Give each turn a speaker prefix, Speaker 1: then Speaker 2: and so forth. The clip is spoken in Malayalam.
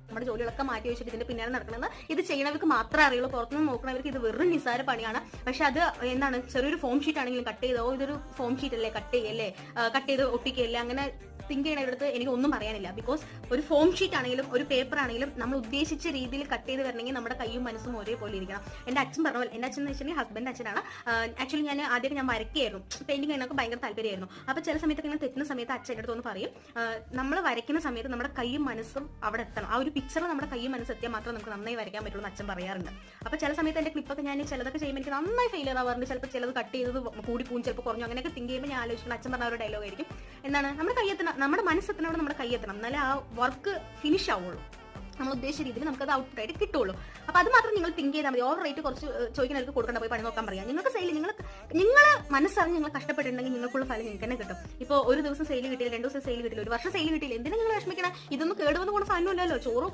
Speaker 1: നമ്മുടെ ജോലികളൊക്കെ മാറ്റി വെച്ചിട്ട് ഇതിന്റെ പിന്നാലെ നടക്കണമെന്ന് ഇത് ചെയ്യുന്നവർക്ക് മാത്രമേ അറിയുള്ളൂ. പുറത്തുനിന്ന് നോക്കുന്നവർക്ക് ഇത് വെറും നിസ്സാര പണിയാണ്. പക്ഷെ അത് എന്താണ്, ചെറിയൊരു ഫോം ഷീറ്റ് ആണെങ്കിലും കട്ട് ചെയ്തോ, ഇതൊരു ഫോം ഷീറ്റ് അല്ലേ, കട്ട് ചെയ്യല്ലേ, കട്ട് ചെയ്ത് ഒട്ടിക്കല്ലേ, അങ്ങനെ തിങ്ക് ചെയ്യണടുത്ത് എനിക്ക് ഒന്നും പറയാനില്ല. ബിക്കോസ് ഒരു ഫോം ഷീറ്റ് ആണെങ്കിലും ഒരു പേപ്പർ ആണെങ്കിലും നമ്മൾ ഉദ്ദേശിച്ച രീതിയിൽ കട്ട് ചെയ്ത് വരണമെങ്കിൽ നമ്മുടെ കൈയും മനസ്സും ഒരേപോലെ ഇരിക്കണം. എന്റെ അച്ഛൻ പറഞ്ഞ പോലെ, എന്റെ അച്ഛൻ എന്ന് വെച്ചിട്ടുണ്ടെങ്കിൽ ഹസ്ബൻഡ് അച്ഛനാണ്. ആക്ച്വലി ആദ്യം ഞാൻ വരയ്ക്കായിരുന്നു, പെയിന്റിംഗ് അതിനൊക്കെ ഭയങ്കര താല്പര്യമായിരുന്നു. അപ്പൊ ചില സമയത്തൊക്കെ ഇങ്ങനെ തെറ്റുന്ന സമയത്ത് അച്ഛൻ എൻ്റെ അടുത്ത് പറയും, നമ്മൾ വരയ്ക്കുന്ന സമയത്ത് നമ്മുടെ കൈയും മനസ്സും അവിടെ എത്തണം. ആ ഒരു പിക്ചറിൽ നമ്മുടെ കൈയും മനസ്സ് എത്തിയാൽ മാത്രമേ നമുക്ക് നന്നായി വരയ്ക്കാൻ പറ്റുള്ളൂ എന്ന് അച്ഛൻ പറയാറുണ്ട്. അപ്പൊ ചില സമയത്ത് എന്റെ ക്ലിപ്പൊക്കെ ഞാൻ ചിലതൊക്കെ ചെയ്യുമ്പോൾ എനിക്ക് നന്നായി ഫെയിലിയർ ആവാറുണ്ട്. ചിലപ്പോൾ ചിലത് കട്ട് ചെയ്തത് കൂടി പോകും, ചിലപ്പോൾ കുറഞ്ഞു. അങ്ങനെയൊക്കെ തിങ്ക് ചെയ്യുമ്പോൾ ഞാൻ ആലോചിക്കുന്നത് അച്ഛൻ പറഞ്ഞ ഒരു ഡയലോഗ് ആയിരിക്കും, എന്താണ്, നമ്മുടെ കയ്യെത്തണം, നമ്മുടെ മനസ്സെത്തനോട് നമ്മുടെ കയ്യെത്തണം, എന്നാലേ ആ വർക്ക് ഫിനിഷ് ആവുള്ളൂ, നമ്മൾ ഉദ്ദേശിച്ച രീതിയിൽ നമുക്കത് ഔട്ട്പുട്ട് ആയിട്ട് കിട്ടുള്ളൂ. അപ്പൊ അത് മാത്രം നിങ്ങൾ തിങ്ക് ചെയ്താൽ മതി. ഓവർ റേറ്റ് കുറച്ച് ചോദിക്കുന്നവർക്ക് കൊടുക്കേണ്ട, പോയി പണി നോക്കാൻ പറയാം. നിങ്ങൾക്ക് സെയിൽ, നിങ്ങൾ മനസ്സറിഞ്ഞ് നിങ്ങൾ കഷ്ടപ്പെട്ടിട്ടുണ്ടെങ്കിൽ നിങ്ങൾക്കുള്ള ഫലം നിങ്ങൾക്ക് തന്നെ കിട്ടും. ഇപ്പോൾ ഒരു ദിവസം സെയിൽ കിട്ടിയില്ല, 2 ദിവസം സെയിൽ കിട്ടില്ല, ഒരു വർഷം സെയിൽ കിട്ടിയില്ല, എന്തിനാ നിങ്ങൾ വിഷമിക്കണം? ഇതൊന്നും കേടുവന്ന് കൂടെ സാധനമില്ലല്ലോ. ചോറും